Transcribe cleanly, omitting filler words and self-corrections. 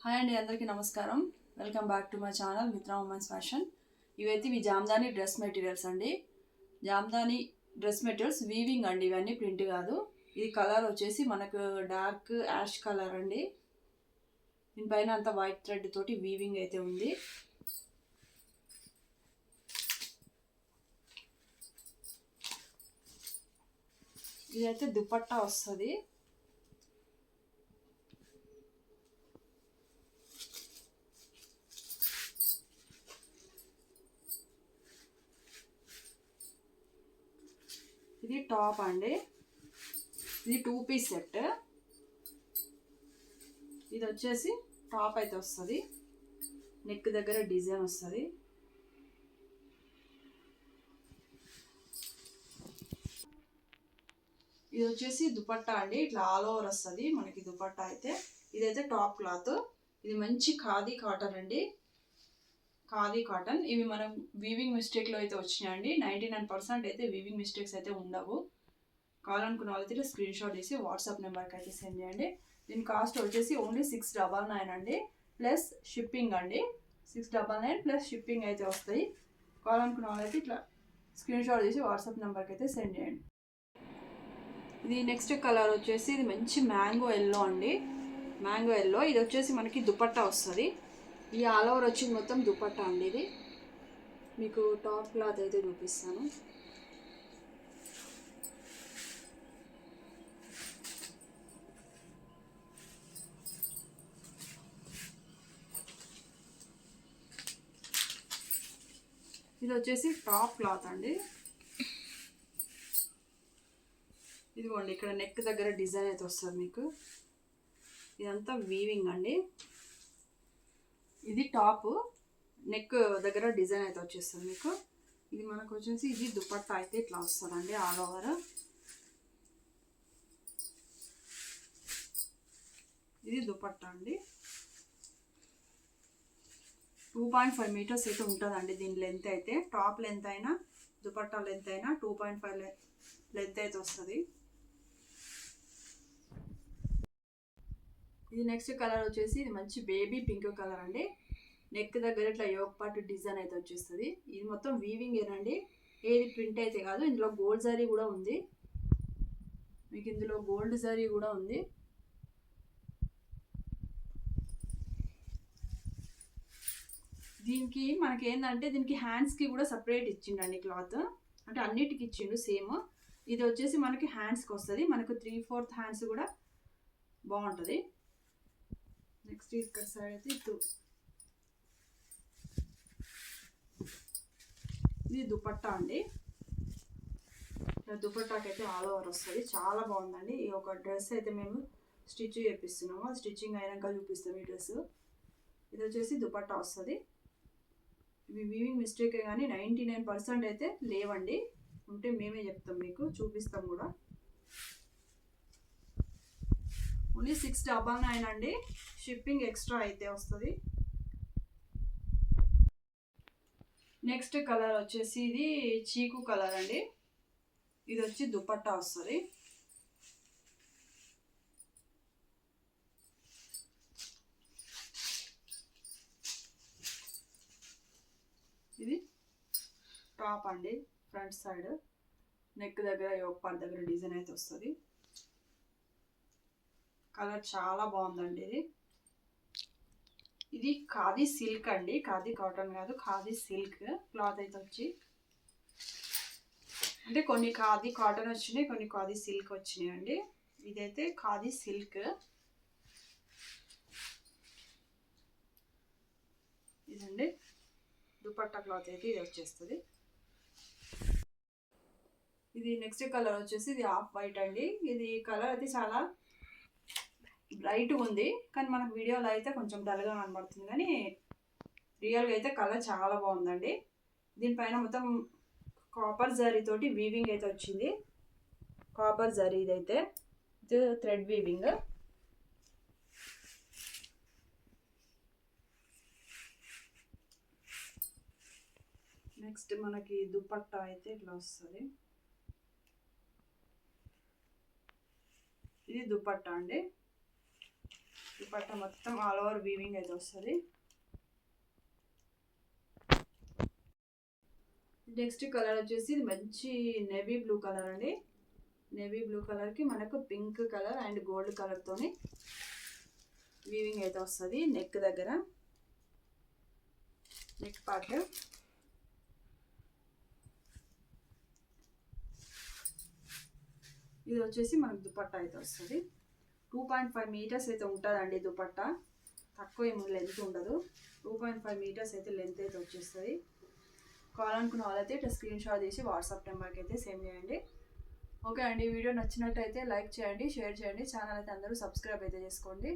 Hi అండి, అందరికీ నమస్కారం. Welcome back to my channel మిత్ర ఉమెన్స్ ఫ్యాషన్. ఇవైతే ఇవి జామ్దాని డ్రెస్ మెటీరియల్స్ అండి. జామ్దాని డ్రెస్ మెటీరియల్స్ వీవింగ్ అండి, ఇవన్నీ ప్రింట్ కాదు. ఇది కలర్ వచ్చేసి మనకు డార్క్ యాష్ కలర్ అండి. దీనిపైన అంతా వైట్ థ్రెడ్ తోటి వీవింగ్ అయితే ఉంది. ఇదైతే దుపట్టా వస్తుంది. ఇది టాప్ అండి. ఇది 2 పీస్ సెట్. ఇది వచ్చేసి టాప్ అయితే వస్తుంది. నెక్ దగ్గర డిజైన్ వస్తుంది. ఇది వచ్చేసి దుపట్టా అండి. ఇట్లా ఆల్ ఓవర్ వస్తుంది మనకి దుపట్టా అయితే. ఇదైతే టాప్ క్లాత్. ఇది మంచి ఖాదీ కాటన్ అండి. ఖాదీ కాటన్. ఇవి మనం వీవింగ్ మిస్టేక్లో అయితే వచ్చినాయండి. 99% అయితే వీవింగ్ మిస్టేక్స్ అయితే ఉండవు. కావాలనుకున్న వాళ్ళైతే స్క్రీన్ షాట్ తీసి వాట్సాప్ నెంబర్కి అయితే సెండ్ చేయండి. దీని కాస్ట్ వచ్చేసి ఓన్లీ 699 అండి, ప్లస్ షిప్పింగ్ అండి. 699 ప్లస్ షిప్పింగ్ అయితే వస్తాయి. కావాలనుకున్న వాళ్ళైతే ఇట్లా స్క్రీన్ షాట్ తీసి వాట్సాప్ నెంబర్కి అయితే సెండ్ చేయండి. ఇది నెక్స్ట్ కలర్ వచ్చేసి ఇది మంచి మ్యాంగో ఎల్లో అండి. Mango yellow. ఇది వచ్చేసి మనకి దుపట్టా వస్తుంది. ఈ ఆల్ ఓవర్ వచ్చింది మొత్తం దుపట్టా అండి. ఇది మీకు టాప్ క్లాత్ అయితే చూపిస్తాను. ఇది వచ్చేసి టాప్ క్లాత్ అండి. ఇదిగోండి, ఇక్కడ నెక్ దగ్గర డిజైన్ అయితే వస్తుంది మీకు. ఇదంతా వీవింగ్ అండి. ఇది టాప్, నెక్ దగ్గర డిజైన్ అయితే వచ్చేస్తుంది మీకు. ఇది మనకు వచ్చేసి ఇది దుపట్టా అయితే ఇట్లా వస్తుందండి ఆల్ ఓవర్. ఇది దుపట్టా అండి. 2.5 మీటర్స్ అయితే ఉంటుందండి దీని లెంత్ అయితే. టాప్ లెంత్ అయినా దుపట్టా లెంత్ అయినా 2.5 లెంత్ అయితే వస్తుంది. ఇది నెక్స్ట్ కలర్ వచ్చేసి ఇది మంచి బేబీ పింక్ కలర్ అండి. నెక్ దగ్గర ఇట్లా యోక్ పార్ట్ డిజైన్ అయితే వచ్చేస్తుంది. ఇది మొత్తం వీవింగ్ ఏనండి, ఏది ప్రింట్ అయితే కాదు. ఇందులో గోల్డ్ జరీ కూడా ఉంది మీకు. ఇందులో గోల్డ్ జరీ కూడా ఉంది. దీనికి మనకి ఏంటంటే దీనికి హ్యాండ్స్కి కూడా సపరేట్ ఇచ్చిండండి క్లాత్. అంటే అన్నిటికి ఇచ్చిండు సేమ్. ఇది వచ్చేసి మనకి హ్యాండ్స్కి వస్తుంది. మనకు 3/4 హ్యాండ్స్ కూడా బాగుంటుంది. నెక్స్ట్ ఇక్కడ సైడ్ అయితే ఇది దుపట్టా అండి. దుపట్టాకి అయితే ఆల్ ఓవర్ వస్తుంది. చాలా బాగుందండి. ఈ ఒక డ్రెస్ అయితే మేము స్టిచ్ చేపిస్తున్నాము. స్టిచ్చింగ్ అయినాక చూపిస్తాం ఈ డ్రెస్. ఇది వచ్చేసి దుపట్టా వస్తుంది. ఇవి వీవింగ్ మిస్టేకే కానీ 99% అయితే లేవండి. ఉంటే మేమే చెప్తాం, మీకు చూపిస్తాం కూడా. ఓన్లీ 699 అండి. షిప్పింగ్ ఎక్స్ట్రా అయితే వస్తుంది. నెక్స్ట్ కలర్ వచ్చేసి ఇది చీకు కలర్ అండి. ఇది వచ్చి దుపట్టా వస్తుంది. ఇది టాప్ అండి. ఫ్రంట్ సైడ్ నెక్ దగ్గర యోక్ పార్ట్ దగ్గర డిజైన్ అయితే వస్తుంది. కలర్ చాలా బాగుందండి. ఇది ఖాదీ సిల్క్ అండి. ఖాదీ కాటన్ కాదు, ఖాదీ సిల్క్ క్లాత్ అయితే వచ్చి. అంటే కొన్ని ఖాదీ కాటన్ వచ్చినాయి, కొన్ని ఖాదీ సిల్క్ వచ్చినాయి అండి. ఇదైతే ఖాదీ సిల్క్. ఇదండి దుపట్టా క్లాత్ అయితే ఇది వచ్చేస్తుంది. ఇది నెక్స్ట్ కలర్ వచ్చేసి ఇది ఆఫ్ వైట్ అండి. ఇది కలర్ అయితే చాలా బ్రైట్ ఉంది, కానీ మనకు వీడియోలో అయితే కొంచెం డల్గా కనబడుతుంది, కానీ రియల్గా అయితే కలర్ చాలా బాగుందండి. దీనిపైన మొత్తం కాపర్ జరీ తోటి వీవింగ్ అయితే వచ్చింది. కాపర్ జరీ ఇదైతే ఇది థ్రెడ్ వీవింగ్. నెక్స్ట్ మనకి దుపట్టా అయితే ఇట్లా వస్తుంది. ఇది దుపట్టా అండి. దుపట్టా మొత్తం ఆల్ ఓవర్ వీవింగ్ అయితే వస్తుంది. నెక్స్ట్ కలర్ వచ్చేసి ఇది మంచి నేవీ బ్లూ కలర్ అండి. నేవీ బ్లూ కలర్కి మనకు పింక్ కలర్ అండ్ గోల్డ్ కలర్తోని వీవింగ్ అయితే వస్తుంది. నెక్ దగ్గర నెక్ పార్ట్ ఇది వచ్చేసి మనకు దుపట్టా అయితే వస్తుంది. 2.5 మీటర్స్ అయితే ఉంటుందండి దుపట్టా, తక్కువ ఏమో లెంత్ ఉండదు. 2.5 మీటర్స్ అయితే లెంత్ అయితే వచ్చేస్తుంది. కావాలనుకున్న వాళ్ళైతే ఇట్లా స్క్రీన్ షాట్ తీసి వాట్సాప్ నెంబర్కి అయితే సెండ్ చేయండి. ఓకే అండి, వీడియో నచ్చినట్టయితే లైక్ చేయండి, షేర్ చేయండి, ఛానల్ అయితే అందరూ సబ్స్క్రైబ్ అయితే చేసుకోండి.